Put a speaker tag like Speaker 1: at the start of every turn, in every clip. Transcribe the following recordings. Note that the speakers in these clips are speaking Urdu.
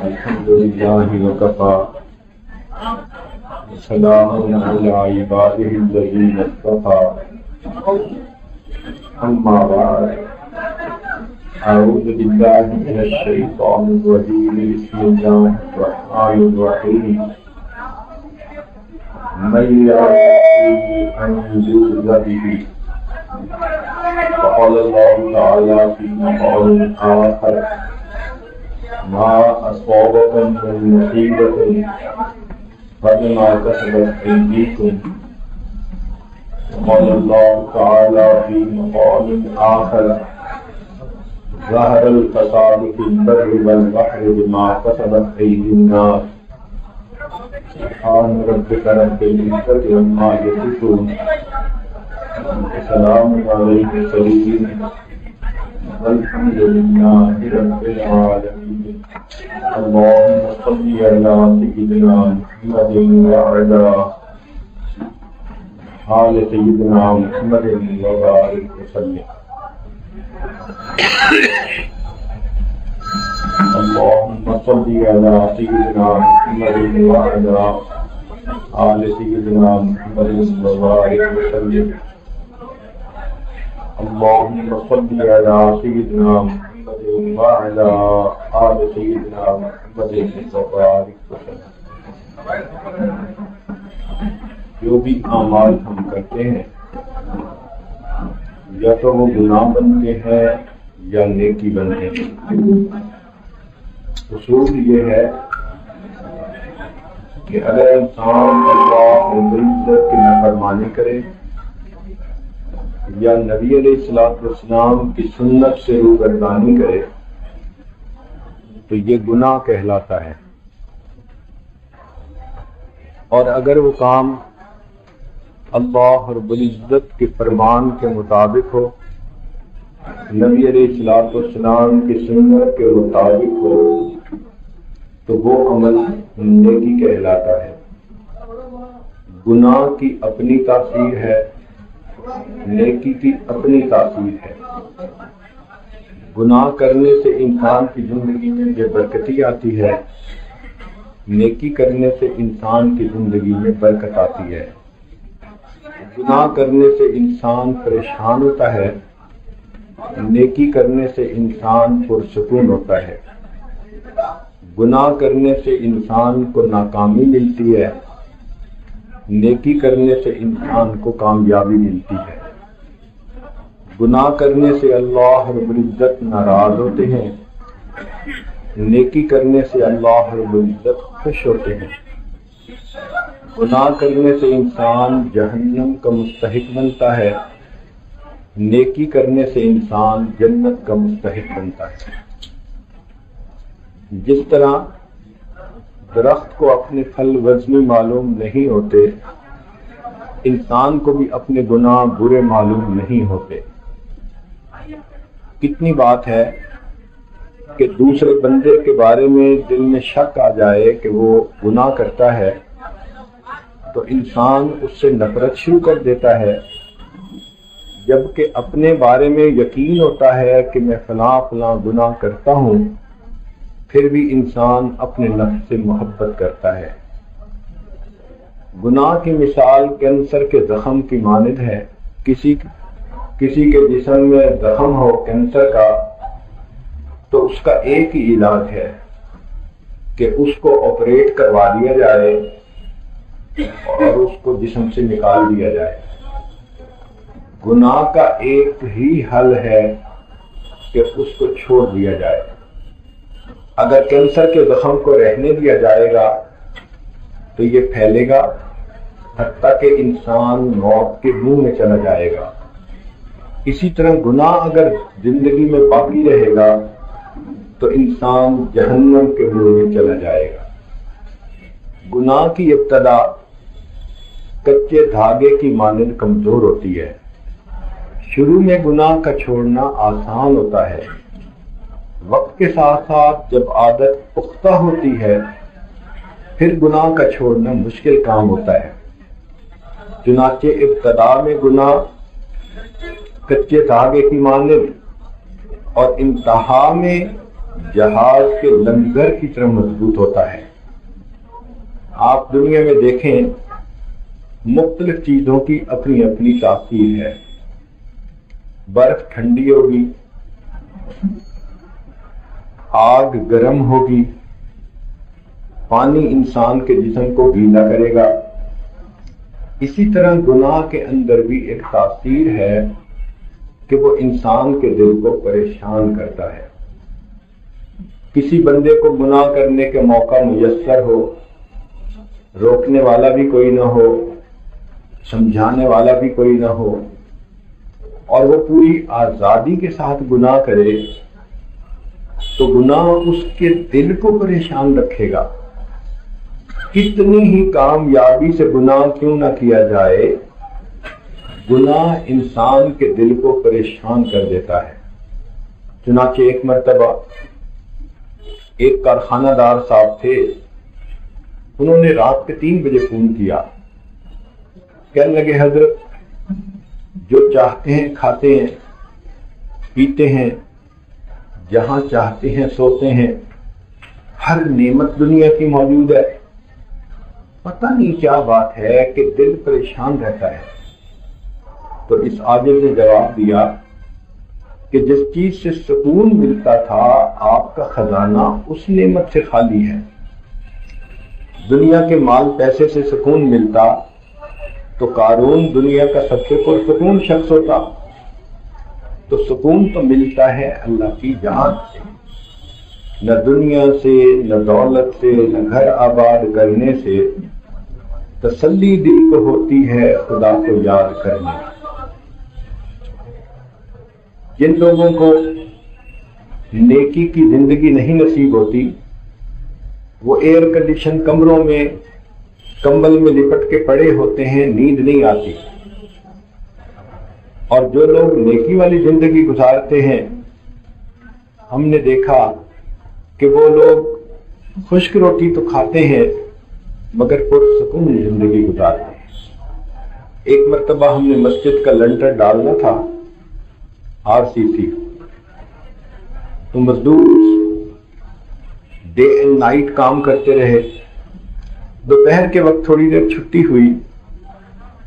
Speaker 1: الحمد لله وكفى وسلام على عباده الذين اصطفى أما بعد أعوذ بالله من الشيطان الرجيم بسم الله الرحمن الرحيم من يعلم أن يجوز به وقال الله تعالى في مقام آخر ما أصابكم من مصيبة فبما كسبت أيديكم وقال الله تعالى في مقام آخر ظهر الفساد في البر والبحر بما كسبت أيدي الناس سبحان ربك رب العزة عما يصفون وسلام على المرسلين والحمد لله رب العالمين اللهم صل على سيدنا محمد وعلى آل سيدنا محمد وبارك وسلم اللهم صل على سيدنا محمد وعلى آل سيدنا محمد وبارك وسلم اللهم صل على سيدنا محمد وعلى آل سيدنا محمد وبارك وسلم. جو بھی اعمال ہم کرتے ہیں یا تو وہ گناہ بنتے ہیں یا نیکی بنتے ہیں. اصول یہ ہے کہ اگر انسان اللہ رب العزت کی نافرمانی کرے یا نبی علیہ السلام کی سنت سے روگردانی کرے تو یہ گناہ کہلاتا ہے. اور اگر وہ کام اللہ رب العزت کے فرمان کے مطابق ہو، نبی علیہ السلام کی سنت کے مطابق ہو، تو وہ عمل نیکی کہلاتا ہے. گناہ کی اپنی تاثیر ہے، نیکی کی اپنی تاثیر ہے. گناہ کرنے سے انسان کی زندگی میں بے برکتی آتی ہے، نیکی کرنے سے انسان کی زندگی میں برکت آتی ہے. گناہ کرنے سے انسان پریشان ہوتا ہے، نیکی کرنے سے انسان پرسکون ہوتا ہے. گناہ کرنے سے انسان کو ناکامی ملتی ہے، نیکی کرنے سے انسان کو کامیابی ملتی ہے. گناہ کرنے سے اللہ رب العزت ناراض ہوتے ہیں، نیکی کرنے سے اللہ رب العزت خوش ہوتے ہیں. گناہ کرنے سے انسان جہنم کا مستحق بنتا ہے، نیکی کرنے سے انسان جنت کا مستحق بنتا ہے. جس طرح درخت کو اپنے پھل وزنی معلوم نہیں ہوتے، انسان کو بھی اپنے گناہ برے معلوم نہیں ہوتے. کتنی بات ہے کہ دوسرے بندے کے بارے میں دل میں شک آ جائے کہ وہ گناہ کرتا ہے تو انسان اس سے نفرت شروع کر دیتا ہے، جبکہ اپنے بارے میں یقین ہوتا ہے کہ میں فلاں فلاں گناہ کرتا ہوں، پھر بھی انسان اپنے نفس سے محبت کرتا ہے. گناہ کی مثال کینسر کے زخم کی مانند ہے. کسی کے جسم میں زخم ہو کینسر کا تو اس کا ایک ہی علاج ہے کہ اس کو آپریٹ کروا دیا جائے اور اس کو جسم سے نکال دیا جائے. گناہ کا ایک ہی حل ہے کہ اس کو چھوڑ دیا جائے. اگر کینسر کے زخم کو رہنے دیا جائے گا تو یہ پھیلے گا حتیٰ کہ انسان موت کے منہ میں چلا جائے گا. اسی طرح گناہ اگر زندگی میں باقی رہے گا تو انسان جہنم کے منہ میں چلا جائے گا. گناہ کی ابتدا کچے دھاگے کی مانند کمزور ہوتی ہے. شروع میں گناہ کا چھوڑنا آسان ہوتا ہے، وقت کے ساتھ ساتھ جب عادت پختہ ہوتی ہے پھر گناہ کا چھوڑنا مشکل کام ہوتا ہے. چنانچہ ابتدا میں گناہ کچے دھاگے کی مانند اور انتہا میں جہاز کے لنگر کی طرح مضبوط ہوتا ہے۔ آپ دنیا میں دیکھیں، مختلف چیزوں کی اپنی اپنی تاثیر ہے۔ برف ٹھنڈی ہوگی، آگ گرم ہوگی، پانی انسان کے جسم کو گیلا کرے گا۔ اسی طرح گناہ کے اندر بھی ایک تاثیر ہے کہ وہ انسان کے دل کو پریشان کرتا ہے۔ کسی بندے کو گناہ کرنے کے موقع میسر ہو، روکنے والا بھی کوئی نہ ہو، سمجھانے والا بھی کوئی نہ ہو، اور وہ پوری آزادی کے ساتھ گناہ کرے، تو گناہ اس کے دل کو پریشان رکھے گا۔ کتنی ہی کامیابی سے گناہ کیوں نہ کیا جائے، گناہ انسان کے دل کو پریشان کر دیتا ہے۔ چنانچہ ایک مرتبہ ایک کارخانہ دار صاحب تھے، انہوں نے رات کے 3 بجے فون کیا، کہنے لگے حضرت جو چاہتے ہیں کھاتے ہیں، پیتے ہیں، جہاں چاہتے ہیں سوتے ہیں، ہر نعمت دنیا کی موجود ہے، پتہ نہیں کیا بات ہے کہ دل پریشان رہتا ہے۔ تو اس عاجز نے جواب دیا کہ جس چیز سے سکون ملتا تھا آپ کا خزانہ اس نعمت سے خالی ہے۔ دنیا کے مال پیسے سے سکون ملتا تو قارون دنیا کا سب سے پرسکون شخص ہوتا۔ تو سکون تو ملتا ہے اللہ کی یاد سے، نہ دنیا سے، نہ دولت سے، نہ گھر آباد کرنے سے، تسلی دل کو ہوتی ہے خدا کو یاد کرنے۔ جن لوگوں کو نیکی کی زندگی نہیں نصیب ہوتی، وہ ایئر کنڈیشن کمروں میں کمبل میں لپٹ کے پڑے ہوتے ہیں، نیند نہیں آتی۔ اور جو لوگ نیکی والی زندگی گزارتے ہیں، ہم نے دیکھا کہ وہ لوگ خشک روٹی تو کھاتے ہیں مگر پرسکون زندگی گزارتے ہیں۔ ایک مرتبہ ہم نے مسجد کا لنٹر ڈالنا تھا، RCC، تو مزدور ڈے اینڈ نائٹ کام کرتے رہے۔ دوپہر کے وقت تھوڑی دیر چھٹی ہوئی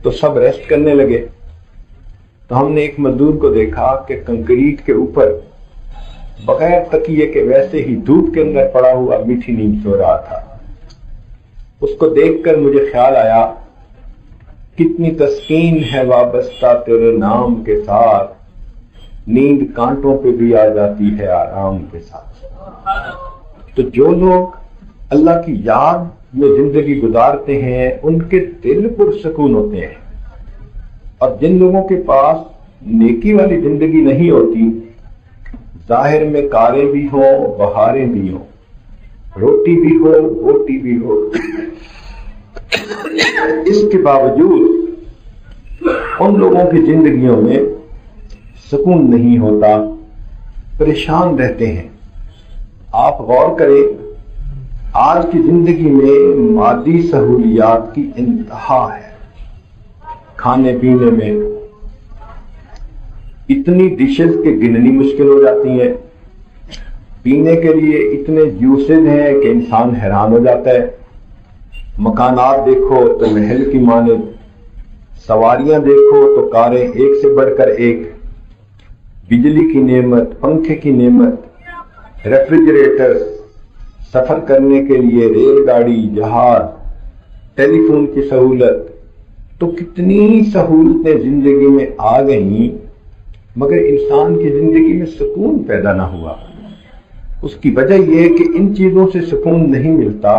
Speaker 1: تو سب ریسٹ کرنے لگے، تو ہم نے ایک مزدور کو دیکھا کہ کنکریٹ کے اوپر بغیر تکیے کے ویسے ہی دھوپ کے اندر پڑا ہوا میٹھی نیند سو رہا تھا۔ اس کو دیکھ کر مجھے خیال آیا کتنی تسکین ہے وابستہ تیرے نام کے ساتھ، نیند کانٹوں پہ بھی آ جاتی ہے آرام کے ساتھ۔ تو جو لوگ اللہ کی یاد میں زندگی گزارتے ہیں ان کے دل پرسکون ہوتے ہیں، اور جن لوگوں کے پاس نیکی والی زندگی نہیں ہوتی، ظاہر میں کاریں بھی ہوں، بہاریں بھی ہوں، روٹی بھی ہو، روٹی بھی ہو، اس کے باوجود ان لوگوں کی زندگیوں میں سکون نہیں ہوتا، پریشان رہتے ہیں۔ آپ غور کریں، آج کی زندگی میں مادی سہولیات کی انتہا ہے۔ کھانے پینے میں اتنی ڈشز کے گننی مشکل ہو جاتی ہیں، پینے کے لیے اتنے جوسز ہیں کہ انسان حیران ہو جاتا ہے۔ مکانات دیکھو تو محل کی مانند، سواریاں دیکھو تو کاریں ایک سے بڑھ کر ایک، بجلی کی نعمت، پنکھے کی نعمت، ریفریجریٹر، سفر کرنے کے لیے ریل گاڑی، جہاز، ٹیلی فون کی سہولت، تو کتنی سہولتیں زندگی میں آ گئیں مگر انسان کی زندگی میں سکون پیدا نہ ہوا۔ اس کی وجہ یہ کہ ان چیزوں سے سکون نہیں ملتا،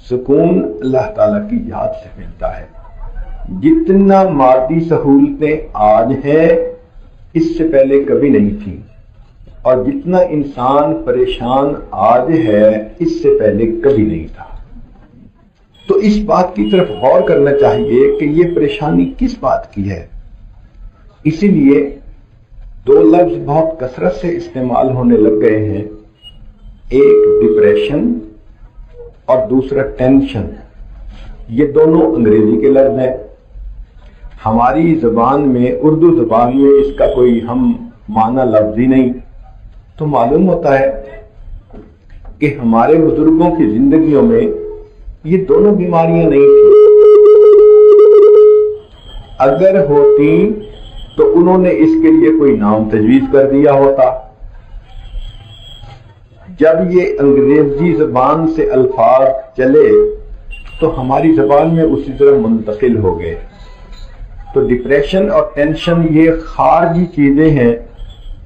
Speaker 1: سکون اللہ تعالیٰ کی یاد سے ملتا ہے۔ جتنا مادی سہولتیں آج ہیں اس سے پہلے کبھی نہیں تھی، اور جتنا انسان پریشان آج ہے اس سے پہلے کبھی نہیں تھا۔ تو اس بات کی طرف غور کرنا چاہیے کہ یہ پریشانی کس بات کی ہے۔ اسی لیے 2 لفظ بہت کثرت سے استعمال ہونے لگ گئے ہیں، ایک ڈپریشن اور دوسرا ٹینشن۔ یہ دونوں انگریزی کے لفظ ہیں۔ ہماری زبان میں، اردو زبان میں اس کا کوئی ہم معنی لفظی نہیں، تو معلوم ہوتا ہے کہ ہمارے بزرگوں کی زندگیوں میں یہ دونوں بیماریاں نہیں تھیں. اگر ہوتی تو انہوں نے اس کے لیے کوئی نام تجویز کر دیا ہوتا. جب یہ انگریزی زبان سے الفاظ چلے تو ہماری زبان میں اسی طرح منتقل ہو گئے. تو ڈپریشن اور ٹینشن یہ خارجی چیزیں ہیں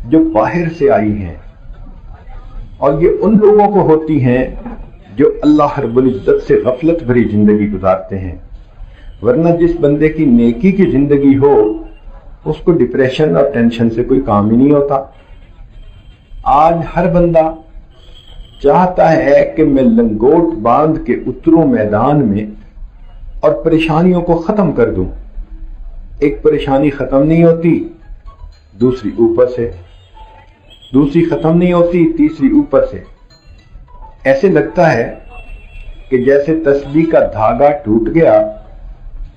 Speaker 1: جو باہر سے آئی ہیں، اور یہ ان لوگوں کو ہوتی ہیں جو اللہ رب العزت سے غفلت بھری زندگی گزارتے ہیں. ورنہ جس بندے کی نیکی کی زندگی ہو اس کو ڈپریشن اور ٹینشن سے کوئی کام ہی نہیں ہوتا. آج ہر بندہ چاہتا ہے کہ میں لنگوٹ باندھ کے اتروں میدان میں اور پریشانیوں کو ختم کر دوں. ایک پریشانی ختم نہیں ہوتی، دوسری اوپر سے، دوسری ختم نہیں ہوتی، تیسری اوپر سے. ایسے لگتا ہے کہ جیسے تسبیح کا دھاگا ٹوٹ گیا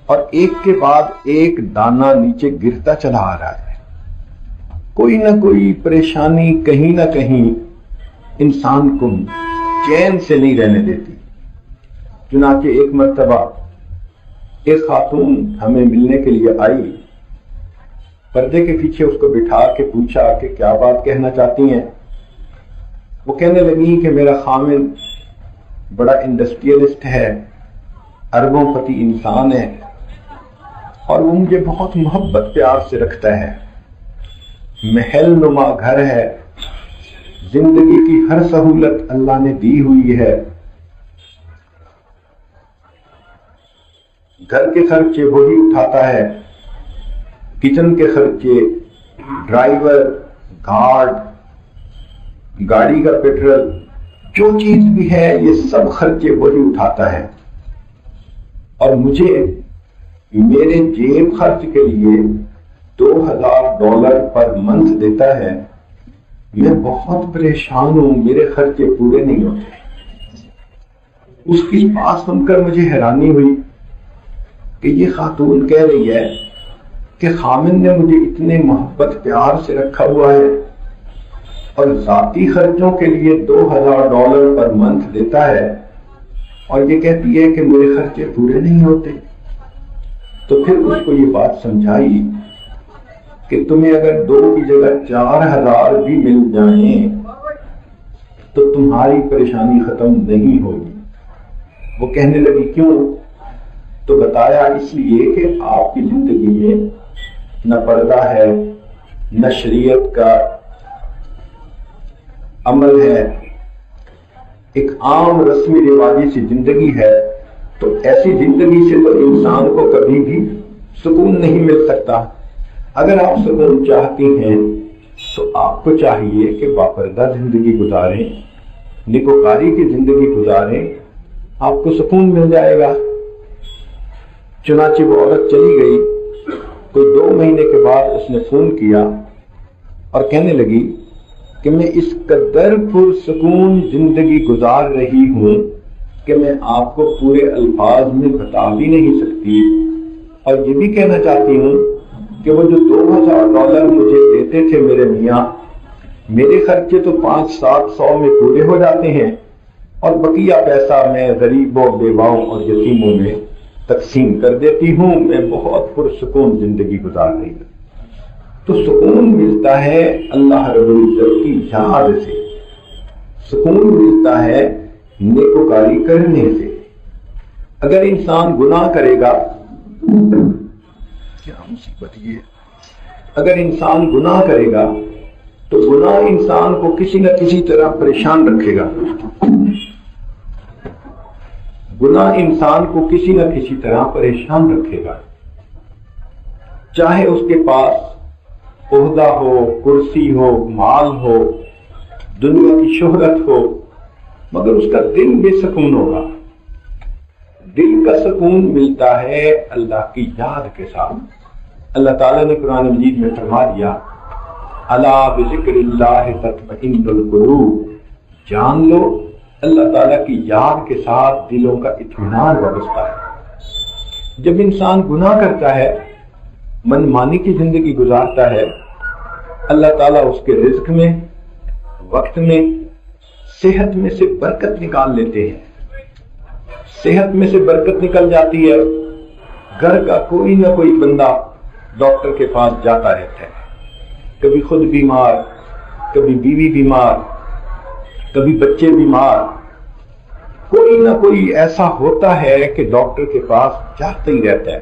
Speaker 1: اور ایک کے بعد ایک دانہ نیچے گرتا چلا آ رہا ہے. کوئی نہ کوئی پریشانی کہیں نہ کہیں انسان کو چین سے نہیں رہنے دیتی. چنانچہ ایک مرتبہ ایک خاتون ہمیں ملنے کے لیے آئی. پردے کے پیچھے اس کو بٹھا کے پوچھا کہ کیا بات کہنا چاہتی ہیں. وہ کہنے لگی کہ میرا خامد بڑا انڈسٹریلسٹ ہے، اربوں پتی انسان ہے، اور وہ مجھے بہت محبت پیار سے رکھتا ہے. محل نما گھر ہے، زندگی کی ہر سہولت اللہ نے دی ہوئی ہے، گھر کے خرچے وہی اٹھاتا ہے، کچن کے خرچے، ڈرائیور، گارڈ، گاڑی کا پیٹرول، جو چیز بھی ہے یہ سب خرچے وہی اٹھاتا ہے، اور مجھے میرے جیب خرچ کے لیے $2000 پر منتھ دیتا ہے. میں بہت پریشان ہوں، میرے خرچے پورے نہیں ہوتے. اس کی بات سن کر مجھے حیرانی ہوئی کہ یہ خاتون کہہ رہی ہے کہ خامد نے مجھے اتنے محبت پیار سے رکھا ہوا ہے اور ذاتی خرچوں کے لیے $2000 پر منتھ دیتا ہے، اور یہ کہتی ہے کہ میرے خرچے پورے نہیں ہوتے. تو پھر اس کو یہ بات سمجھائی کہ تمہیں اگر 2 کی جگہ 4000 بھی مل جائیں تو تمہاری پریشانی ختم نہیں ہوگی. وہ کہنے لگی کیوں؟ تو بتایا اس لیے کہ آپ کی زندگی میں نہ پردہ ہے، نہ شریعت کا عمل ہے، ایک عام رسمی رواجی سی زندگی ہے. تو ایسی زندگی سے تو انسان کو کبھی بھی سکون نہیں مل سکتا. اگر آپ سکون چاہتی ہیں تو آپ کو چاہیے کہ باپردہ زندگی گزاریں، نیکوکاری کی زندگی گزاریں، آپ کو سکون مل جائے گا. چنانچہ وہ عورت چلی گئی. کوئی 2 مہینے کے بعد اس نے فون کیا اور کہنے لگی کہ میں اس قدر پرسکون زندگی گزار رہی ہوں کہ میں آپ کو پورے الفاظ میں بتا بھی نہیں سکتی، اور یہ بھی کہنا چاہتی ہوں کہ وہ جو $2000 مجھے دیتے تھے میرے میاں، میرے خرچے تو 500-700 میں پورے ہو جاتے ہیں، اور بقیہ پیسہ میں غریبوں، بیواؤں اور یتیموں میں تقسیم کر دیتی ہوں. میں بہت پرسکون زندگی گزار رہی ہوں. تو سکون ملتا ہے اللہ رب العزت کی یاد سے، سکون ملتا ہے نیکوکاری کرنے سے. اگر انسان گناہ کرے گا، کیا مصیبت یہ، اگر انسان گناہ کرے گا تو گناہ انسان کو کسی نہ کسی طرح پریشان رکھے گا. گناہ انسان کو کسی نہ کسی طرح پریشان رکھے گا، چاہے اس کے پاس عہدہ ہو، کرسی ہو، مال ہو، دنیا کی شہرت ہو، مگر اس کا دل بے سکون ہوگا. دل کا سکون ملتا ہے اللہ کی یاد کے ساتھ. اللہ تعالیٰ نے قرآن مجید میں فرما دیا، الا بذکر اللہ تطمئن القلوب، جان لو اللہ تعالیٰ کی یاد کے ساتھ دلوں کا اطمینان وابستہ ہے. جب انسان گناہ کرتا ہے، من مانی کی زندگی گزارتا ہے، اللہ تعالیٰ اس کے رزق میں، وقت میں، صحت میں سے برکت نکال لیتے ہیں. صحت میں سے برکت نکل جاتی ہے. گھر کا کوئی نہ کوئی بندہ ڈاکٹر کے پاس جاتا رہتا ہے. کبھی خود بیمار، کبھی بیوی بیمار، کبھی بچے بیمار. کوئی نہ کوئی ایسا ہوتا ہے کہ ڈاکٹر کے پاس جاتا ہی رہتا ہے.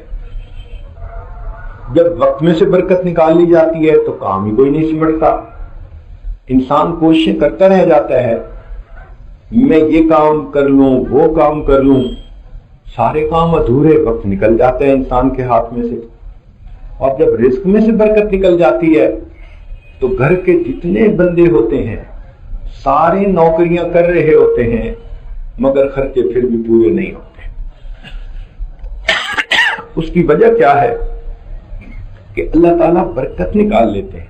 Speaker 1: جب وقت میں سے برکت نکال لی جاتی ہے تو کام ہی کوئی نہیں سمٹتا. انسان کوششیں کرتا رہ جاتا ہے، میں یہ کام کر لوں، وہ کام کر لوں. سارے کام ادھورے، وقت نکل جاتا ہے انسان کے ہاتھ میں سے. اور جب رزق میں سے برکت نکل جاتی ہے تو گھر کے جتنے بندے ہوتے ہیں سارے نوکریاں کر رہے ہوتے ہیں مگر خرچے پھر بھی پورے نہیں ہوتے. اس کی وجہ کیا ہے کہ اللہ تعالیٰ برکت نکال لیتے ہیں.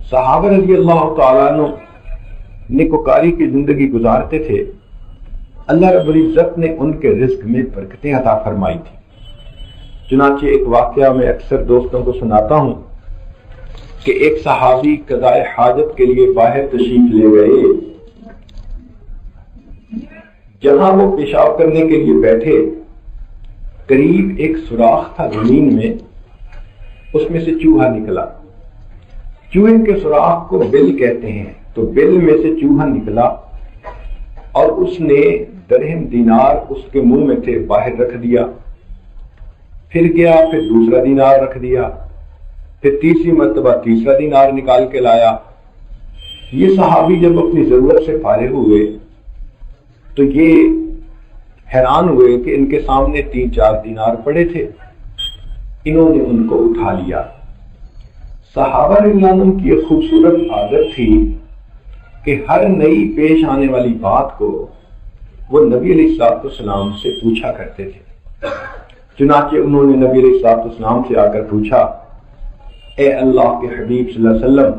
Speaker 1: صحابہ رضی اللہ تعالیٰ عنہ نیکوکاری کی زندگی گزارتے تھے. اللہ رب العزت نے ان کے رزق میں برکتیں عطا فرمائی تھی. چنانچہ ایک واقعہ میں اکثر دوستوں کو سناتا ہوں کہ ایک صحابی قضاء حاجت کے لیے باہر تشریف لے گئے. جہاں وہ پیشاب کرنے کے لیے بیٹھے قریب ایک سوراخ تھا زمین میں، اس میں سے چوہا نکلا. چوہے کے سوراخ کو بل کہتے ہیں. تو بل میں سے چوہا نکلا اور اس نے درہم دینار اس کے منہ میں تھے باہر رکھ دیا. پھر گیا، پھر دوسرا دینار رکھ دیا، پھر تیسری مرتبہ تیسرا دینار نکال کے لایا. یہ صحابی جب اپنی ضرورت سے فارغ ہوئے تو یہ حیران ہوئے کہ ان کے سامنے 3-4 دینار پڑے تھے. انہوں نے ان کو اٹھا لیا. صحابہ رضی اللہ عنہم کی ایک خوبصورت عادت تھی کہ ہر نئی پیش آنے والی بات کو وہ نبی علیہ السلام سے پوچھا کرتے تھے. چنانچہ انہوں نے نبی علیہ السلام سے آ کر پوچھا، اے اللہ کے حبیب صلی اللہ علیہ وسلم،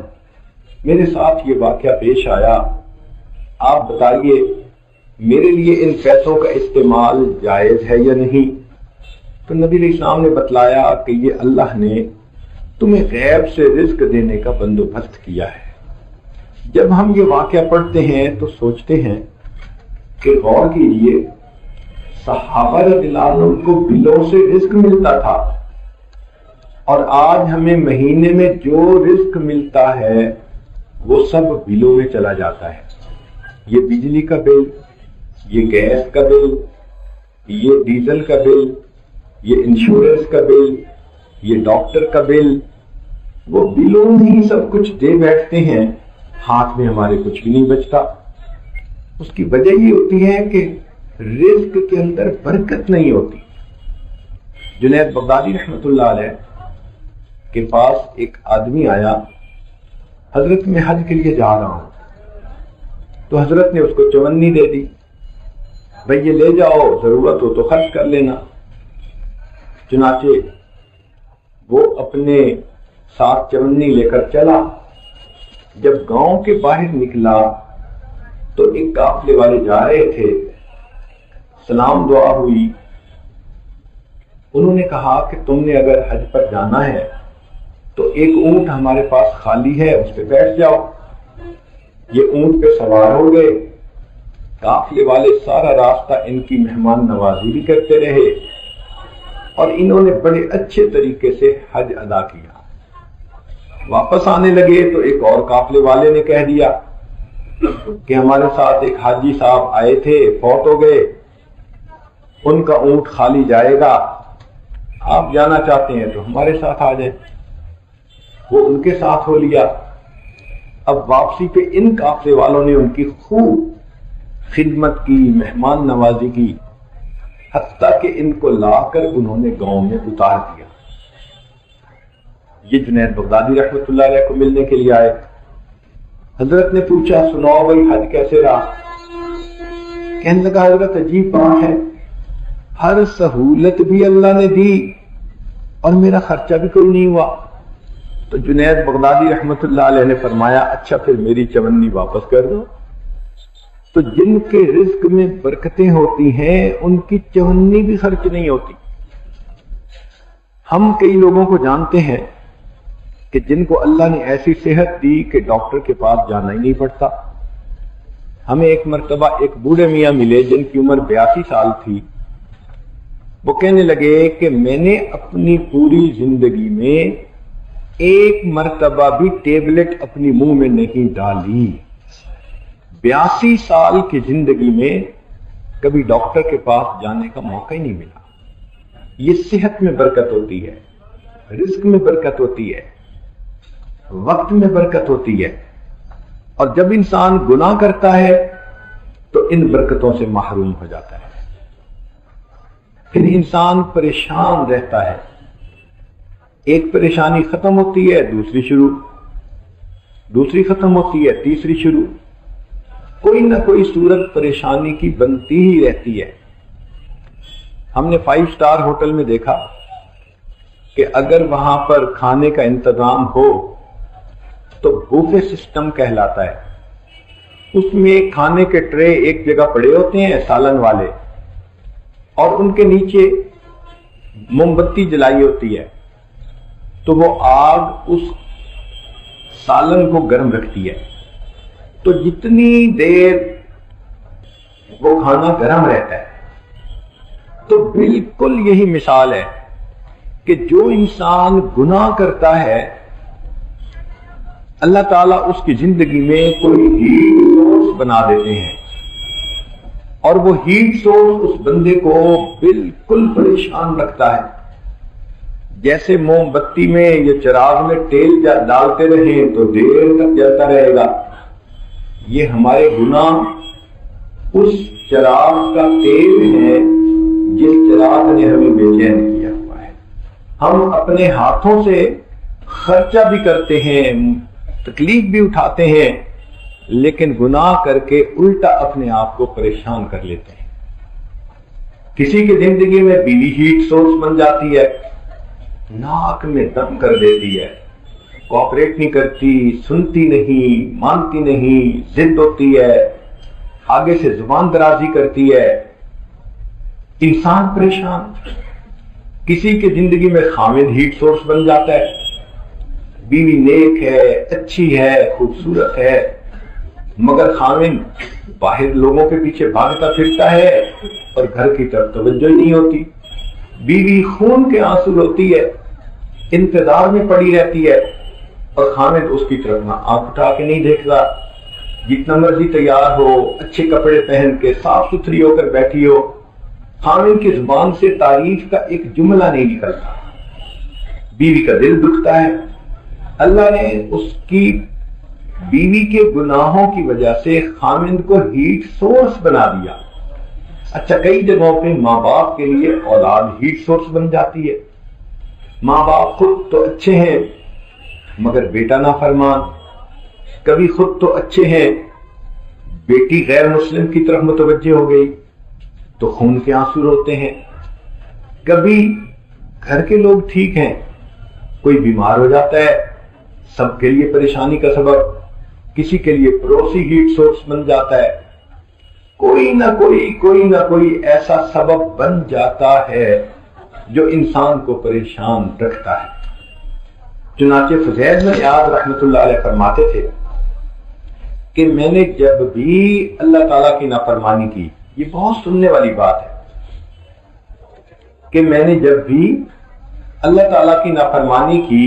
Speaker 1: میرے ساتھ یہ واقعہ پیش آیا، آپ بتائیے میرے لیے ان پیسوں کا استعمال جائز ہے یا نہیں؟ تو نبی علیہ السلام نے بتلایا کہ یہ اللہ نے تمہیں غیب سے رزق دینے کا بندوبست کیا ہے. جب ہم یہ واقعہ پڑھتے ہیں تو سوچتے ہیں کہ غور کیجئے، صحابہ رضی اللہ عنہم کو بلوں سے رزق ملتا تھا اور آج ہمیں مہینے میں جو رزق ملتا ہے وہ سب بلوں میں چلا جاتا ہے. یہ بجلی کا بل، یہ گیس کا بل، یہ ڈیزل کا بل، یہ انشورنس کا بل، یہ ڈاکٹر کا بل، وہ بلوں میں ہی سب کچھ دے بیٹھتے ہیں، ہاتھ میں ہمارے کچھ بھی نہیں بچتا. اس کی وجہ یہ ہوتی ہے کہ رزق کے اندر برکت نہیں ہوتی. جنید بغدادی رحمت اللہ علیہ کے پاس ایک آدمی آیا، حضرت میں حج کے لیے جا رہا ہوں. تو حضرت نے اس کو چونی دے دی، بھئی یہ لے جاؤ، ضرورت ہو تو خرچ کر لینا. چنانچہ وہ اپنے ساتھ چونی لے کر چلا. جب گاؤں کے باہر نکلا تو ایک قافلے والے جا رہے تھے. سلام دعا ہوئی. انہوں نے کہا کہ تم نے اگر حج پر جانا ہے تو ایک اونٹ ہمارے پاس خالی ہے، اس پہ بیٹھ جاؤ. یہ اونٹ پہ سوار ہو گئے. قافلے والے سارا راستہ ان کی مہمان نوازی بھی کرتے رہے اور انہوں نے بڑے اچھے طریقے سے حج ادا کیا. واپس آنے لگے تو ایک اور قافلے والے نے کہہ دیا کہ ہمارے ساتھ ایک حاجی صاحب آئے تھے، فوت ہو گئے، ان کا اونٹ خالی جائے گا، آپ جانا چاہتے ہیں تو ہمارے ساتھ آ جائیں. وہ ان کے ساتھ ہو لیا. اب واپسی پہ ان قافلے والوں نے ان کی خوب خدمت کی، مہمان نوازی کی، حتیٰ کہ ان کو لا کر انہوں نے گاؤں میں اتار دیا. یہ جنید بغدادی رحمت اللہ علیہ کو ملنے کے لیے آئے. حضرت نے پوچھا، سناؤ بھائی حج کیسے رہا؟ کہنے لگا، حضرت عجیب بات ہے، ہر سہولت بھی اللہ نے دی اور میرا خرچہ بھی کوئی نہیں ہوا. تو جنید بغدادی رحمت اللہ علیہ نے فرمایا، اچھا پھر میری چونی واپس کر دو. تو جن کے رزق میں برکتیں ہوتی ہیں ان کی چونی بھی خرچ نہیں ہوتی. ہم کئی لوگوں کو جانتے ہیں کہ جن کو اللہ نے ایسی صحت دی کہ ڈاکٹر کے پاس جانا ہی نہیں پڑتا. ہمیں ایک مرتبہ ایک بوڑھے میاں ملے جن کی عمر 82 سال تھی. وہ کہنے لگے کہ میں نے اپنی پوری زندگی میں ایک مرتبہ بھی ٹیبلٹ اپنی منہ میں نہیں ڈالی. 82 سال کی زندگی میں کبھی ڈاکٹر کے پاس جانے کا موقع ہی نہیں ملا. یہ صحت میں برکت ہوتی ہے، رزق میں برکت ہوتی ہے، وقت میں برکت ہوتی ہے. اور جب انسان گناہ کرتا ہے تو ان برکتوں سے محروم ہو جاتا ہے. پھر انسان پریشان رہتا ہے. ایک پریشانی ختم ہوتی ہے، دوسری شروع، دوسری ختم ہوتی ہے، تیسری شروع. کوئی نہ کوئی صورت پریشانی کی بنتی ہی رہتی ہے. ہم نے 5 اسٹار ہوٹل میں دیکھا کہ اگر وہاں پر کھانے کا انتظام ہو تو بوفے سسٹم کہلاتا ہے. اس میں کھانے کے ٹرے ایک جگہ پڑے ہوتے ہیں سالن والے، اور ان کے نیچے موم بتی جلائی ہوتی ہے، تو وہ آگ اس سالن کو گرم رکھتی ہے. تو جتنی دیر وہ کھانا گرم رہتا ہے. تو بالکل یہی مثال ہے کہ جو انسان گناہ کرتا ہے اللہ تعالیٰ اس کی زندگی میں کوئی ہیٹ سورس بنا دیتے ہیں، اور وہ ہیٹ سورس اس بندے کو بالکل پریشان رکھتا ہے. جیسے موم بتی میں یا چراغ میں تیل ڈالتے رہیں تو دیر تک جلتا رہے گا. یہ ہمارے گناہ اس چراغ کا تیل ہے جس چراغ نے ہمیں بے چین کیا ہوا ہے. ہم اپنے ہاتھوں سے خرچہ بھی کرتے ہیں، تکلیف بھی اٹھاتے ہیں، لیکن گناہ کر کے الٹا اپنے آپ کو پریشان کر لیتے ہیں. کسی کی زندگی میں بیوی ہیٹ سورس بن جاتی ہے، ناک میں دم کر دیتی ہے، کوآپریٹ نہیں کرتی، سنتی نہیں، مانتی نہیں، ضد ہوتی ہے، آگے سے زبان درازی کرتی ہے. انسان پریشان. کسی کی زندگی میں خامد ہیٹ سورس بن جاتا ہے، بیوی نیک ہے، اچھی ہے، خوبصورت ہے، مگر خامد باہر لوگوں کے پیچھے بھاگتا پھرتا ہے اور گھر کی طرف توجہ ہی نہیں ہوتی. بیوی خون کے آنسو روتی ہے، انتظار میں پڑی رہتی ہے، اور خامد اس کی طرف نہ آنکھ اٹھا کے نہیں دیکھتا. جتنا مرضی تیار ہو، اچھے کپڑے پہن کے صاف ستھری ہو کر بیٹھی ہو، خامد کی زبان سے تعریف کا ایک جملہ نہیں نکلتا. بیوی کا دل دکھتا ہے. اللہ نے اس کی بیوی کے گناہوں کی وجہ سے خامد کو ہیٹ سورس بنا دیا. اچھا، کئی جگہوں پہ ماں باپ کے لیے اولاد ہیٹ سورس بن جاتی ہے. ماں باپ خود تو اچھے ہیں مگر بیٹا نافرمان. کبھی خود تو اچھے ہیں، بیٹی غیر مسلم کی طرف متوجہ ہو گئی تو خون کے آنسو روتے ہیں. کبھی گھر کے لوگ ٹھیک ہیں، کوئی بیمار ہو جاتا ہے، سب کے لیے پریشانی کا سبب. کسی کے لیے پڑوسی ہیٹ سورس بن جاتا ہے. کوئی نہ کوئی ایسا سبب بن جاتا ہے جو انسان کو پریشان رکھتا ہے. چنانچہ فضیل بن عیاض رحمۃ اللہ علیہ فرماتے تھے کہ میں نے جب بھی اللہ تعالیٰ کی نافرمانی کی، یہ بہت سننے والی بات ہے، کہ میں نے جب بھی اللہ تعالیٰ کی نافرمانی کی،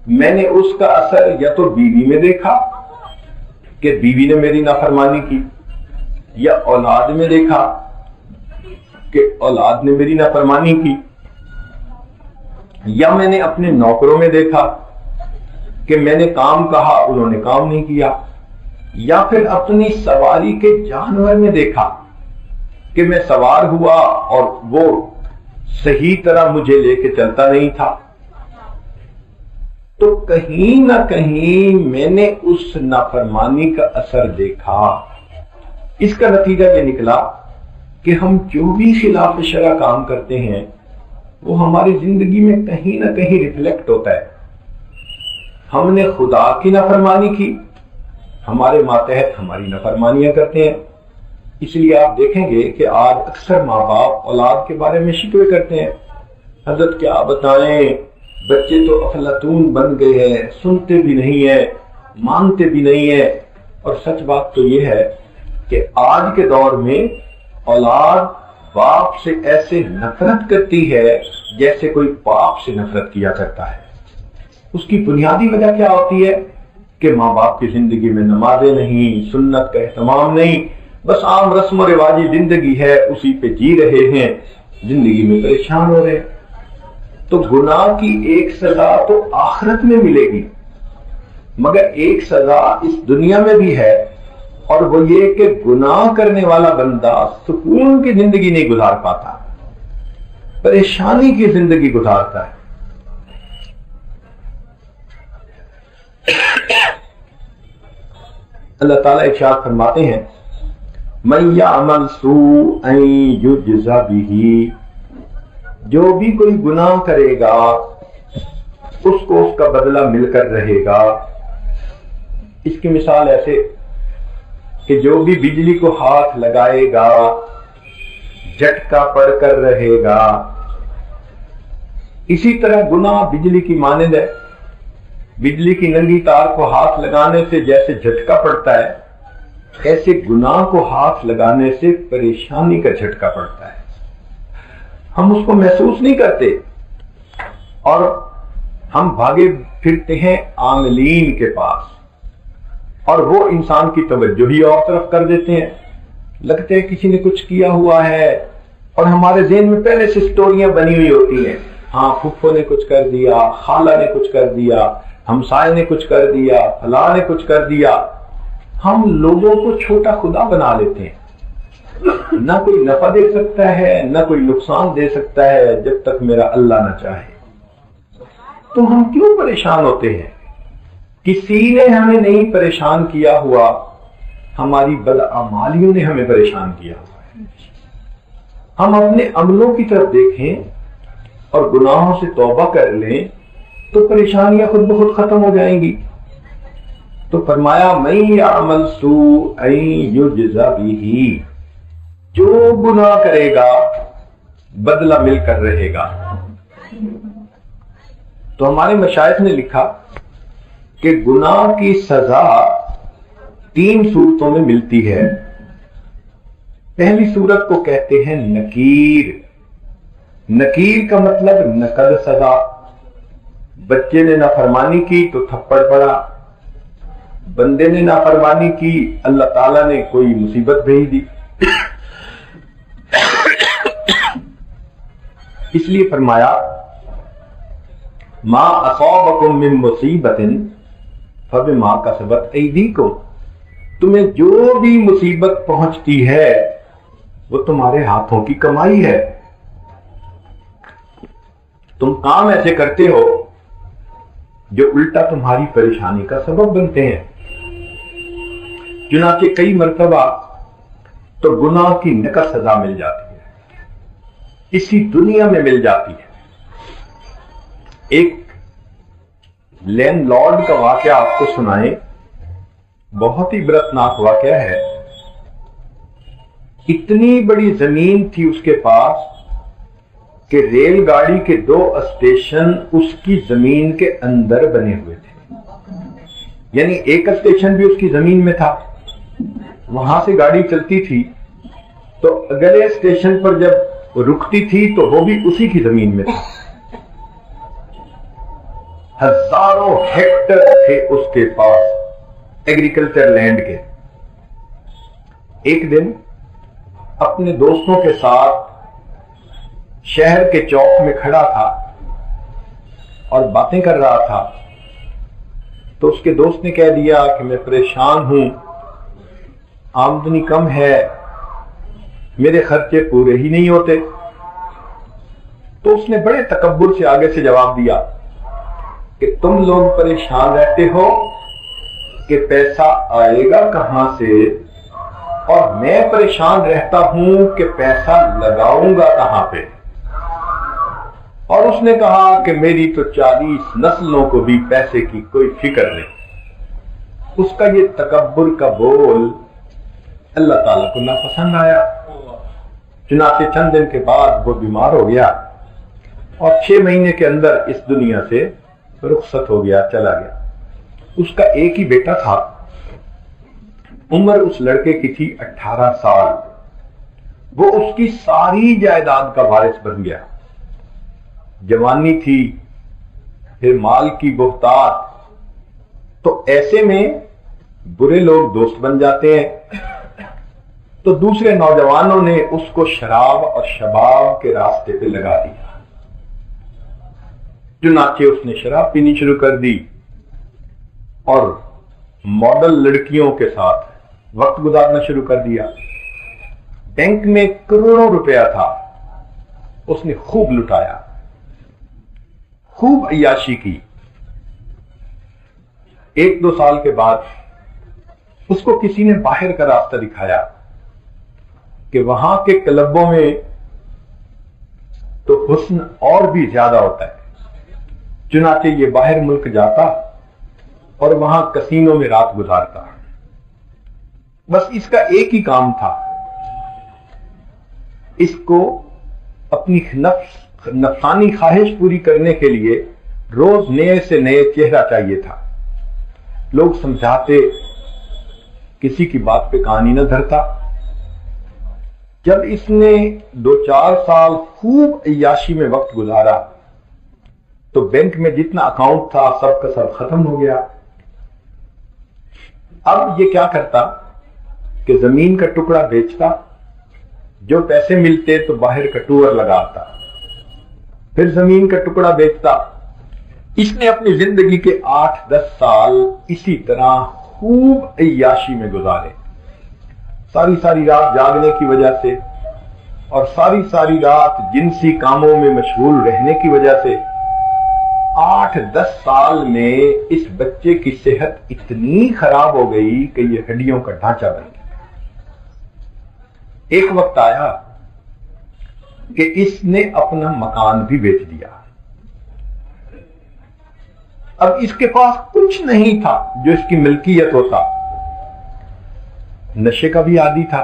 Speaker 1: میں نے اس کا اثر یا تو بیوی میں دیکھا کہ بیوی نے میری نافرمانی کی، یا اولاد میں دیکھا کہ اولاد نے میری نافرمانی کی، یا میں نے اپنے نوکروں میں دیکھا کہ میں نے کام کہا انہوں نے کام نہیں کیا، یا پھر اپنی سواری کے جانور میں دیکھا کہ میں سوار ہوا اور وہ صحیح طرح مجھے لے کے چلتا نہیں تھا. تو کہیں نہ کہیں میں نے اس نافرمانی کا اثر دیکھا. اس کا نتیجہ یہ نکلا کہ ہم جو بھی خلاف شرع کام کرتے ہیں وہ ہماری زندگی میں کہیں نہ کہیں ریفلیکٹ ہوتا ہے. ہم نے خدا کی نافرمانی کی، ہمارے ماتحت ہماری نافرمانیاں کرتے ہیں. اس لیے آپ دیکھیں گے کہ آج اکثر ماں باپ اولاد کے بارے میں شکوے کرتے ہیں، حضرت کیا بتائیں، بچے تو افلاطون بن گئے ہیں، سنتے بھی نہیں ہیں، مانتے بھی نہیں ہیں. اور سچ بات تو یہ ہے کہ آج کے دور میں اولاد باپ سے ایسے نفرت کرتی ہے جیسے کوئی باپ سے نفرت کیا کرتا ہے. اس کی بنیادی وجہ کیا ہوتی ہے کہ ماں باپ کی زندگی میں نمازیں نہیں، سنت کا اہتمام نہیں، بس عام رسم و رواجی زندگی ہے، اسی پہ جی رہے ہیں، زندگی میں پریشان ہو رہے ہیں. تو گناہ کی ایک سزا تو آخرت میں ملے گی، مگر ایک سزا اس دنیا میں بھی ہے، اور وہ یہ کہ گناہ کرنے والا بندہ سکون کی زندگی نہیں گزار پاتا، پریشانی کی زندگی گزارتا ہے. اللہ تعالیٰ ارشاد فرماتے ہیں مَن یعمل سوءًا یجز بہ، جو بھی کوئی گناہ کرے گا اس کو اس کا بدلہ مل کر رہے گا. اس کی مثال ایسے کہ جو بھی بجلی کو ہاتھ لگائے گا جھٹکا پڑ کر رہے گا. اسی طرح گناہ بجلی کی مانند ہے. بجلی کی ننگی تار کو ہاتھ لگانے سے جیسے جھٹکا پڑتا ہے، ایسے گناہ کو ہاتھ لگانے سے پریشانی کا جھٹکا پڑتا ہے. ہم اس کو محسوس نہیں کرتے اور ہم بھاگے پھرتے ہیں عاملین کے پاس، اور وہ انسان کی توجہ ہی اور طرف کر دیتے ہیں. لگتے ہیں کسی نے کچھ کیا ہوا ہے، اور ہمارے ذہن میں پہلے سے سٹوریاں بنی ہوئی ہوتی ہیں. ہاں پھپھو نے کچھ کر دیا، خالہ نے کچھ کر دیا، ہمسائے نے کچھ کر دیا، فلاں نے کچھ کر دیا. ہم لوگوں کو چھوٹا خدا بنا لیتے ہیں. نہ کوئی نفع دے سکتا ہے نہ کوئی نقصان دے سکتا ہے جب تک میرا اللہ نہ چاہے. تو ہم کیوں پریشان ہوتے ہیں؟ کسی نے ہمیں نہیں پریشان کیا ہوا، ہماری بدعمالیوں نے ہمیں پریشان کیا ہوا ہے. ہم اپنے عملوں کی طرف دیکھیں اور گناہوں سے توبہ کر لیں تو پریشانیاں خود بخود ختم ہو جائیں گی. تو فرمایا مَن یعمل سوءًا یجز بہ، جو گناہ کرے گا بدلہ مل کر رہے گا. تو ہمارے مشائخ نے لکھا کہ گناہ کی سزا 3 صورتوں میں ملتی ہے. پہلی صورت کو کہتے ہیں نکیر. نکیر کا مطلب نقد سزا. بچے نے نافرمانی کی تو تھپڑ پڑا، بندے نے نافرمانی کی اللہ تعالیٰ نے کوئی مصیبت بھیج دی. اس لیے فرمایا ما اصابکم من مصیبت فبما کسبت ایدیکم، تمہیں جو بھی مصیبت پہنچتی ہے وہ تمہارے ہاتھوں کی کمائی ہے. تم کام ایسے کرتے ہو جو الٹا تمہاری پریشانی کا سبب بنتے ہیں. چنانچہ کئی مرتبہ تو گناہ کی نقد سزا مل جاتی ہے، اسی دنیا میں مل جاتی ہے. ایک لینڈ لارڈ کا واقعہ آپ کو سنائیں، بہت ہی عبرتناک واقعہ ہے. اتنی بڑی زمین تھی اس کے پاس کہ ریل گاڑی کے 2 اسٹیشن اس کی زمین کے اندر بنے ہوئے تھے. یعنی ایک اسٹیشن بھی اس کی زمین میں تھا، وہاں سے گاڑی چلتی تھی تو اگلے اسٹیشن پر جب رکتی تھی تو وہ بھی اسی کی زمین میں تھا. ہزاروں ہیکٹر تھے اس کے پاس ایگریکلچر لینڈ کے. ایک دن اپنے دوستوں کے ساتھ شہر کے چوک میں کھڑا تھا اور باتیں کر رہا تھا تو اس کے دوست نے کہہ دیا کہ میں پریشان ہوں، آمدنی کم ہے، میرے خرچے پورے ہی نہیں ہوتے. تو اس نے بڑے تکبر سے آگے سے جواب دیا کہ تم لوگ پریشان رہتے ہو کہ پیسہ آئے گا کہاں سے، اور میں پریشان رہتا ہوں کہ پیسہ لگاؤں گا کہاں پہ. اور اس نے کہا کہ میری تو 40 نسلوں کو بھی پیسے کی کوئی فکر نہیں. اس کا یہ تکبر کا بول اللہ تعالیٰ کو ناپسند آیا. چنانچہ چند دن کے بعد وہ بیمار ہو گیا اور 6 مہینے کے اندر اس دنیا سے رخصت ہو گیا، چلا گیا. اس کا ایک ہی بیٹا تھا. عمر اس لڑکے کی تھی 18 سال. وہ اس کی ساری جائیداد کا وارث بن گیا. جوانی تھی، پھر مال کی بہتات، تو ایسے میں برے لوگ دوست بن جاتے ہیں. تو دوسرے نوجوانوں نے اس کو شراب اور شباب کے راستے پہ لگا دیا. چنانچہ اس نے شراب پینی شروع کر دی اور ماڈل لڑکیوں کے ساتھ وقت گزارنا شروع کر دیا. بینک میں کروڑوں روپیہ تھا، اس نے خوب لٹایا، خوب عیاشی کی. 1-2 سال کے بعد اس کو کسی نے باہر کا راستہ دکھایا کہ وہاں کے کلبوں میں تو حسن اور بھی زیادہ ہوتا ہے. چنانچہ یہ باہر ملک جاتا اور وہاں کسینوں میں رات گزارتا. بس اس کا ایک ہی کام تھا، اس کو اپنی نفسانی خواہش پوری کرنے کے لیے روز نئے سے نئے چہرہ چاہیے تھا. لوگ سمجھاتے، کسی کی بات پہ کان ہی نہ دھرتا. جب اس نے 2-4 سال خوب عیاشی میں وقت گزارا تو بینک میں جتنا اکاؤنٹ تھا سب کا سب ختم ہو گیا. اب یہ کیا کرتا کہ زمین کا ٹکڑا بیچتا، جو پیسے ملتے تو باہر کا ٹور لگاتا، پھر زمین کا ٹکڑا بیچتا. اس نے اپنی زندگی کے 8-10 سال اسی طرح خوب عیاشی میں گزارے. ساری ساری رات جاگنے کی وجہ سے اور ساری ساری رات جنسی کاموں میں مشغول رہنے کی وجہ سے 8-10 سال میں اس بچے کی صحت اتنی خراب ہو گئی کہ یہ ہڈیوں کا ڈھانچہ بن گیا. ایک وقت آیا کہ اس نے اپنا مکان بھی بیچ دیا. اب اس کے پاس کچھ نہیں تھا جو اس کی ملکیت ہوتا. نشے کا بھی عادی تھا،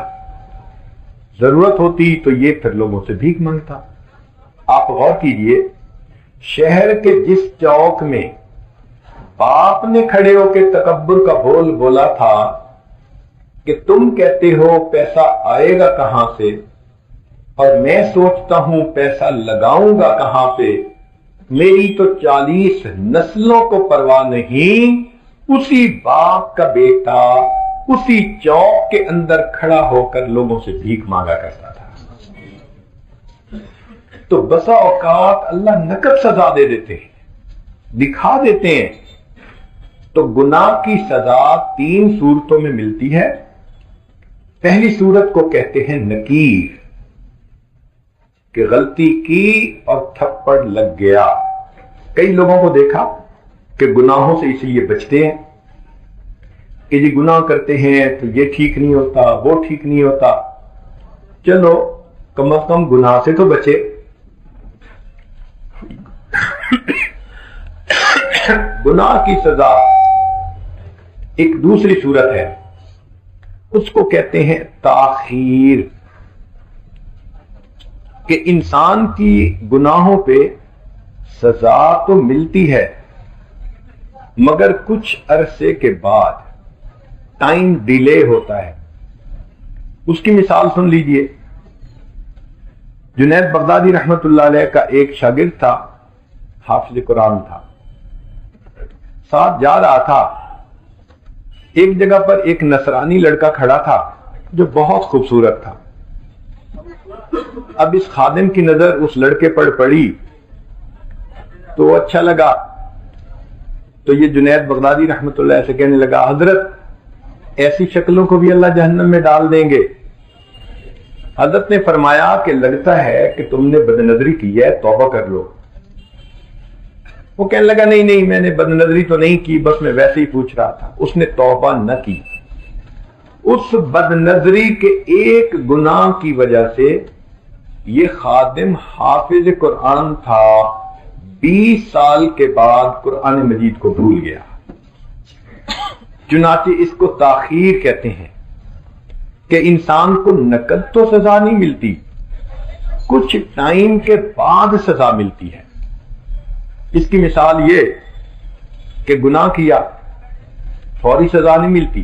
Speaker 1: ضرورت ہوتی تو یہ پھر لوگوں سے بھیک مانگتا. آپ غور کیجئے، شہر کے جس چوک میں باپ نے کھڑے ہو کے تکبر کا بول بولا تھا کہ تم کہتے ہو پیسہ آئے گا کہاں سے اور میں سوچتا ہوں پیسہ لگاؤں گا کہاں پہ، میری تو 40 نسلوں کو پرواہ نہیں، اسی باپ کا بیٹا اسی چوک کے اندر کھڑا ہو کر لوگوں سے بھیک مانگا کرتا تھا. تو بسا اوقات اللہ نقد سزا دے دیتے ہیں، دکھا دیتے ہیں. تو گناہ کی سزا 3 صورتوں میں ملتی ہے. پہلی صورت کو کہتے ہیں نکیر، کہ غلطی کی اور تھپڑ لگ گیا. کئی لوگوں کو دیکھا کہ گناہوں سے اس لیے بچتے ہیں کہ جی گناہ کرتے ہیں تو یہ ٹھیک نہیں ہوتا، وہ ٹھیک نہیں ہوتا. چلو کم از کم گناہ سے تو بچے. گناہ کی سزا ایک دوسری صورت ہے، اس کو کہتے ہیں تاخیر، کہ انسان کی گناہوں پہ سزا تو ملتی ہے مگر کچھ عرصے کے بعد ٹائم ڈیلے ہوتا ہے. اس کی مثال سن لیجئے. جنید بغدادی رحمت اللہ علیہ کا ایک شاگرد تھا، حافظ قرآن تھا. ساتھ جا رہا تھا، ایک جگہ پر ایک نصرانی لڑکا کھڑا تھا جو بہت خوبصورت تھا. اب اس خادم کی نظر اس لڑکے پر پڑی تو اچھا لگا، تو یہ جنید بغدادی رحمت اللہ سے کہنے لگا، حضرت ایسی شکلوں کو بھی اللہ جہنم میں ڈال دیں گے. حضرت نے فرمایا کہ لگتا ہے کہ تم نے بدنظری کی ہے، توبہ کر لو. وہ کہنے لگا نہیں نہیں، میں نے بدنظری تو نہیں کی، بس میں ویسے ہی پوچھ رہا تھا. اس نے توبہ نہ کی. اس بدنظری کے ایک گناہ کی وجہ سے یہ خادم حافظ قرآن تھا، 20 سال کے بعد قرآن مجید کو بھول گیا. چنانچہ اس کو تاخیر کہتے ہیں کہ انسان کو نقد تو سزا نہیں ملتی، کچھ ٹائم کے بعد سزا ملتی ہے. اس کی مثال یہ کہ گناہ کیا، فوری سزا نہیں ملتی،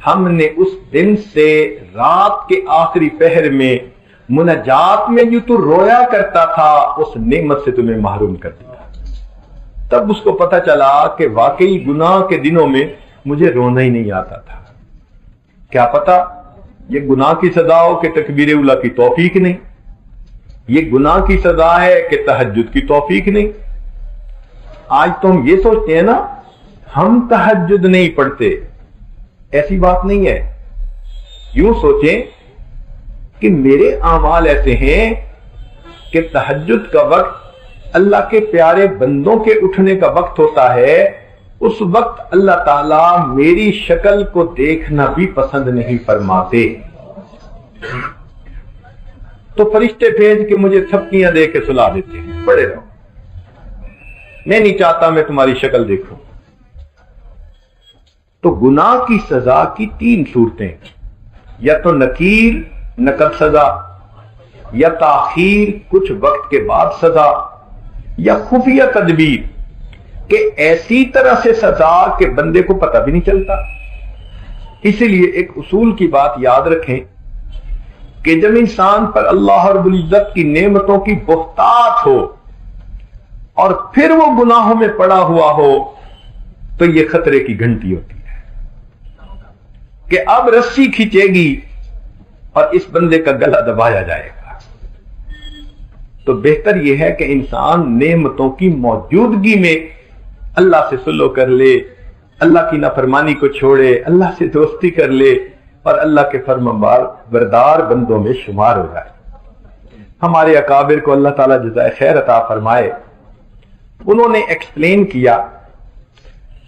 Speaker 1: ہم نے اس دن سے رات کے آخری پہر میں مناجات میں جو تو رویا کرتا تھا اس نعمت سے تمہیں محروم کر دیا۔ تب اس کو پتہ چلا کہ واقعی گناہ کے دنوں میں مجھے رونا ہی نہیں آتا تھا۔ کیا پتا یہ گناہ کی سزا ہو کہ تکبیر اولیٰ کی توفیق نہیں، یہ گناہ کی سزا ہے کہ تہجد کی توفیق نہیں۔ آج تو ہم یہ سوچتے ہیں نا ہم تہجد نہیں پڑھتے، ایسی بات نہیں ہے۔ یوں سوچیں کہ میرے اعمال ایسے ہیں کہ تہجد کا وقت اللہ کے پیارے بندوں کے اٹھنے کا وقت ہوتا ہے، اس وقت اللہ تعالیٰ میری شکل کو دیکھنا بھی پسند نہیں فرماتے، تو فرشتے بھیج کے مجھے تھپکیاں دے کے سلا دیتے ہیں، پڑے رہو، میں نہیں چاہتا میں تمہاری شکل دیکھوں۔ تو گناہ کی سزا کی تین صورتیں، یا تو نکیر نقد سزا، یا تاخیر کچھ وقت کے بعد سزا، یا خفیہ تدبیر کہ ایسی طرح سے سزا کہ بندے کو پتہ بھی نہیں چلتا۔ اسی لیے ایک اصول کی بات یاد رکھیں کہ جب انسان پر اللہ رب العزت کی نعمتوں کی بہتات ہو اور پھر وہ گناہوں میں پڑا ہوا ہو تو یہ خطرے کی گھنٹی ہوتی ہے کہ اب رسی کھینچے گی اور اس بندے کا گلا دبایا جائے گا۔ تو بہتر یہ ہے کہ انسان نعمتوں کی موجودگی میں اللہ سے سلو کر لے، اللہ کی نافرمانی کو چھوڑے، اللہ سے دوستی کر لے اور اللہ کے فرمانبردار بندوں میں شمار ہو جائے۔ ہمارے اکابر کو اللہ تعالیٰ جزائے خیر عطا فرمائے، انہوں نے ایکسپلین کیا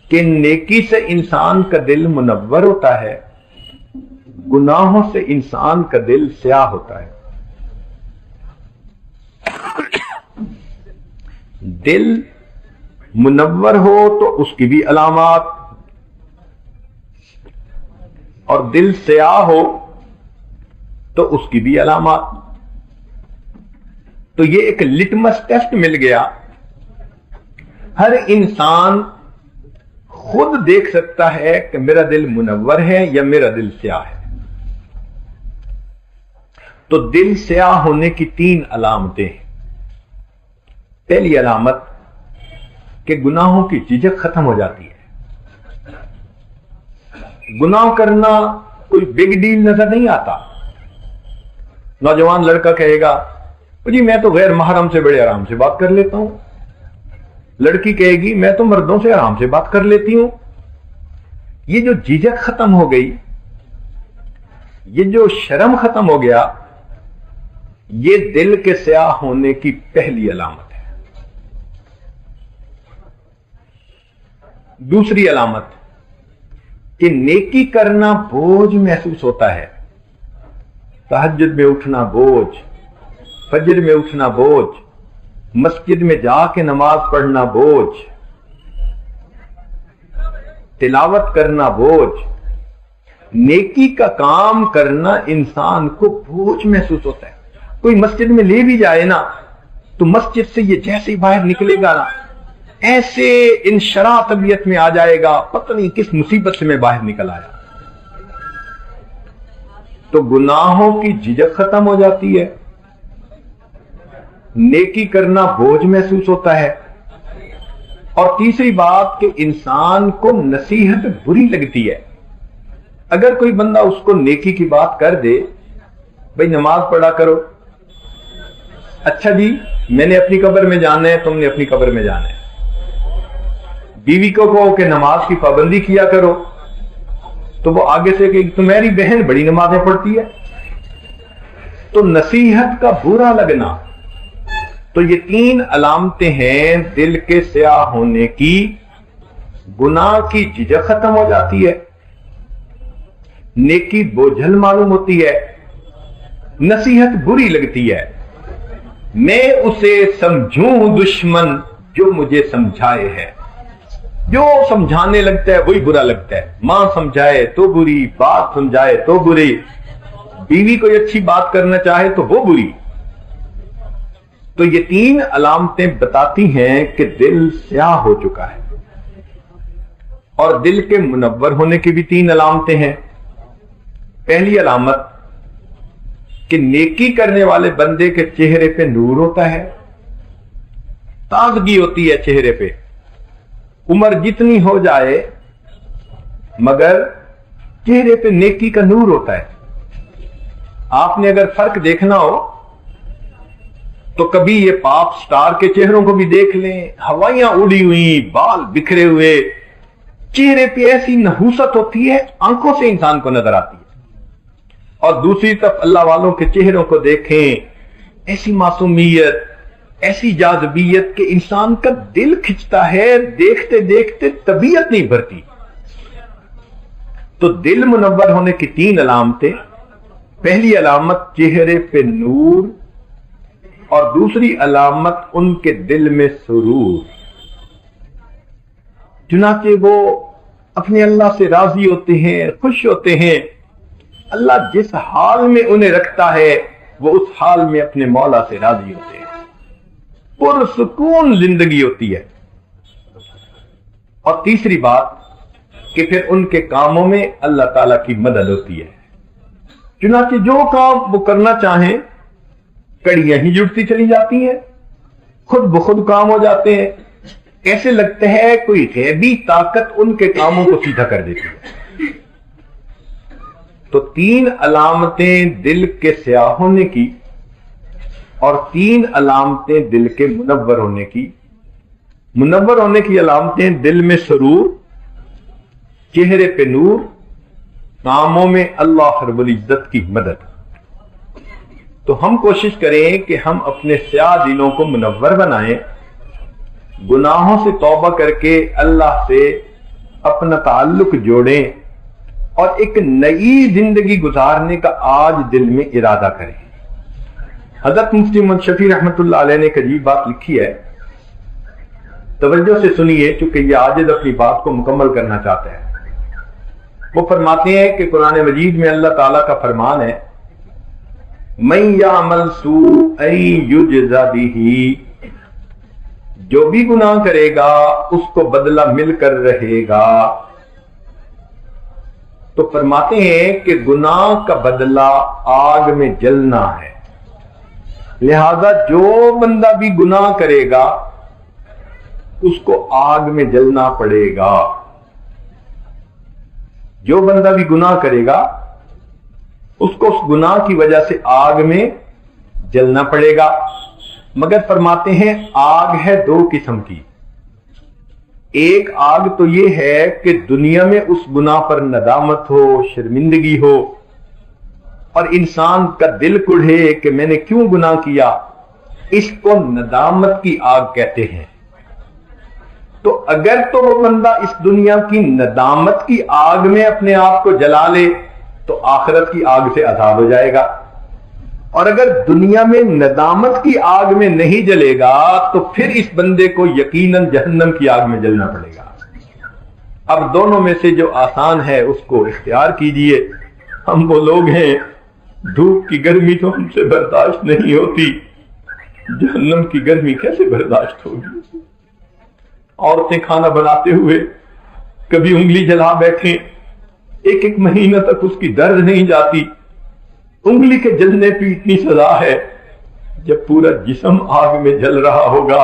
Speaker 1: کہ نیکی سے انسان کا دل منور ہوتا ہے، گناہوں سے انسان کا دل سیاہ ہوتا ہے۔ دل منور ہو تو اس کی بھی علامات، اور دل سیاہ ہو تو اس کی بھی علامات۔ تو یہ ایک لٹمس ٹیسٹ مل گیا، ہر انسان خود دیکھ سکتا ہے کہ میرا دل منور ہے یا میرا دل سیاہ ہے۔ تو دل سیاہ ہونے کی تین علامتیں ہیں۔ پہلی علامت کہ گناہوں کی جھجک ختم ہو جاتی ہے، گناہ کرنا کوئی بگ ڈیل نظر نہیں آتا۔ نوجوان لڑکا کہے گا جی میں تو غیر محرم سے بڑے آرام سے بات کر لیتا ہوں، لڑکی کہے گی میں تو مردوں سے آرام سے بات کر لیتی ہوں۔ یہ جو جھجک ختم ہو گئی، یہ جو شرم ختم ہو گیا، یہ دل کے سیاہ ہونے کی پہلی علامت ہے۔ دوسری علامت کہ نیکی کرنا بوجھ محسوس ہوتا ہے، تہجد میں اٹھنا بوجھ، فجر میں اٹھنا بوجھ، مسجد میں جا کے نماز پڑھنا بوجھ، تلاوت کرنا بوجھ، نیکی کا کام کرنا انسان کو بوجھ محسوس ہوتا ہے۔ کوئی مسجد میں لے بھی جائے نا تو مسجد سے یہ جیسے ہی باہر نکلے گا نا ایسے انشراح طبیعت میں آ جائے گا، پتہ نہیں کس مصیبت سے میں باہر نکل آیا۔ تو گناہوں کی جھجک ختم ہو جاتی ہے، نیکی کرنا بوجھ محسوس ہوتا ہے، اور تیسری بات کہ انسان کو نصیحت بری لگتی ہے۔ اگر کوئی بندہ اس کو نیکی کی بات کر دے، بھئی نماز پڑھا کرو، اچھا جی میں نے اپنی قبر میں جانا ہے، تم نے اپنی قبر میں جانا ہے، بیوی کو کہو کہ نماز کی پابندی کیا کرو، تو وہ آگے سے کہ تمہاری بہن بڑی نمازیں پڑھتی ہے۔ تو نصیحت کا برا لگنا، تو یہ تین علامتیں ہیں دل کے سیاہ ہونے کی۔ گناہ کی جھجک ختم ہو جاتی ہے، نیکی بوجھل معلوم ہوتی ہے، نصیحت بری لگتی ہے، میں اسے سمجھوں دشمن جو مجھے سمجھائے ہے۔ جو سمجھانے لگتا ہے وہی برا لگتا ہے، ماں سمجھائے تو بری، بات سمجھائے تو بری، بیوی کوئی اچھی بات کرنا چاہے تو وہ بری۔ تو یہ تین علامتیں بتاتی ہیں کہ دل سیاہ ہو چکا ہے، اور دل کے منور ہونے کی بھی تین علامتیں ہیں۔ پہلی علامت کہ نیکی کرنے والے بندے کے چہرے پہ نور ہوتا ہے، تازگی ہوتی ہے چہرے پہ، عمر جتنی ہو جائے مگر چہرے پہ نیکی کا نور ہوتا ہے۔ آپ نے اگر فرق دیکھنا ہو تو کبھی یہ پاپ سٹار کے چہروں کو بھی دیکھ لیں، ہوائیاں اڑی ہوئی، بال بکھرے ہوئے، چہرے پہ ایسی نحوست ہوتی ہے، آنکھوں سے انسان کو نظر آتی ہے۔ اور دوسری طرف اللہ والوں کے چہروں کو دیکھیں، ایسی معصومیت، ایسی جاذبیت کہ انسان کا دل کھنچتا ہے، دیکھتے دیکھتے طبیعت نہیں بھرتی۔ تو دل منور ہونے کی 3 علامتیں، پہلی علامت چہرے پہ نور، اور دوسری علامت ان کے دل میں سرور، چنانچہ وہ اپنے اللہ سے راضی ہوتے ہیں، خوش ہوتے ہیں۔ اللہ جس حال میں انہیں رکھتا ہے وہ اس حال میں اپنے مولا سے راضی ہوتے ہیں، پرسکون زندگی ہوتی ہے۔ اور تیسری بات کہ پھر ان کے کاموں میں اللہ تعالیٰ کی مدد ہوتی ہے، چنانچہ جو کام وہ کرنا چاہیں کڑیاں ہی جڑتی چلی جاتی ہیں، خود بخود کام ہو جاتے ہیں، ایسے لگتا ہے کوئی غیبی طاقت ان کے کاموں کو سیدھا کر دیتی ہے۔ تو 3 علامتیں دل کے سیاہ ہونے کی اور 3 علامتیں دل کے منور ہونے کی۔ منور ہونے کی علامتیں دل میں سرور، چہرے پہ نور، کاموں میں اللہ رب العزت کی مدد۔ تو ہم کوشش کریں کہ ہم اپنے سیاہ دلوں کو منور بنائیں، گناہوں سے توبہ کر کے اللہ سے اپنا تعلق جوڑیں اور ایک نئی زندگی گزارنے کا آج دل میں ارادہ کریں۔ حضرت مفتی محمد شفیع رحمۃ اللہ علیہ نے ایک عجیب بات لکھی ہے، توجہ سے سنیے چونکہ یہ عاجز اپنی بات کو مکمل کرنا چاہتا ہے۔ وہ فرماتے ہیں کہ قرآن مجید میں اللہ تعالیٰ کا فرمان ہے، مَن یعمل سوءًا یجز بہ، جو بھی گناہ کرے گا اس کو بدلہ مل کر رہے گا۔ تو فرماتے ہیں کہ گناہ کا بدلہ آگ میں جلنا ہے، لہذا جو بندہ بھی گناہ کرے گا اس کو آگ میں جلنا پڑے گا۔ جو بندہ بھی گناہ کرے گا اس کو اس گناہ کی وجہ سے آگ میں جلنا پڑے گا۔ مگر فرماتے ہیں آگ ہے 2 قسم کی، ایک آگ تو یہ ہے کہ دنیا میں اس گناہ پر ندامت ہو، شرمندگی ہو اور انسان کا دل کڑھے کہ میں نے کیوں گناہ کیا، اس کو ندامت کی آگ کہتے ہیں۔ تو اگر تو وہ بندہ اس دنیا کی ندامت کی آگ میں اپنے آپ کو جلا لے تو آخرت کی آگ سے آزاد ہو جائے گا، اور اگر دنیا میں ندامت کی آگ میں نہیں جلے گا تو پھر اس بندے کو یقیناً جہنم کی آگ میں جلنا پڑے گا۔ اب دونوں میں سے جو آسان ہے اس کو اختیار کیجئے۔ ہم وہ لوگ ہیں دھوپ کی گرمی تو ہم سے برداشت نہیں ہوتی، جہنم کی گرمی کیسے برداشت ہوگی؟ عورتیں کھانا بناتے ہوئے کبھی انگلی جلا بیٹھیں، 1 مہینہ تک اس کی درد نہیں جاتی، انگلی کے جلنے پہ اتنی سزا ہے، جب پورا جسم آگ میں جل رہا ہوگا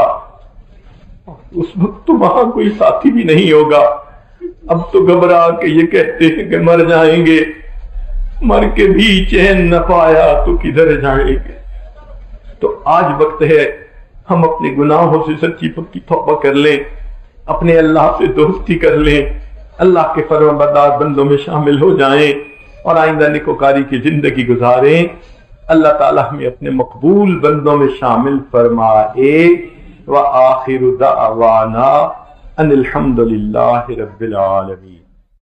Speaker 1: اس وقت تو وہاں کوئی ساتھی بھی نہیں ہوگا۔ اب تو گھبرا کے یہ کہتے ہیں کہ مر جائیں گے، مر کے بھی چین نہ پایا تو کدھر جائیں گے۔ تو آج وقت ہے ہم اپنے گناہوں سے سچی پکی توبہ کر لیں، اپنے اللہ سے دوستی کر لیں، اللہ کے فرمانبردار بندوں میں شامل ہو جائیں اور آئندہ نیکوکاری کی زندگی گزاریں۔ اللہ تعالیٰ ہمیں اپنے مقبول بندوں میں شامل فرمائے۔ وآخر دعوانا ان الحمد للہ رب العالمین۔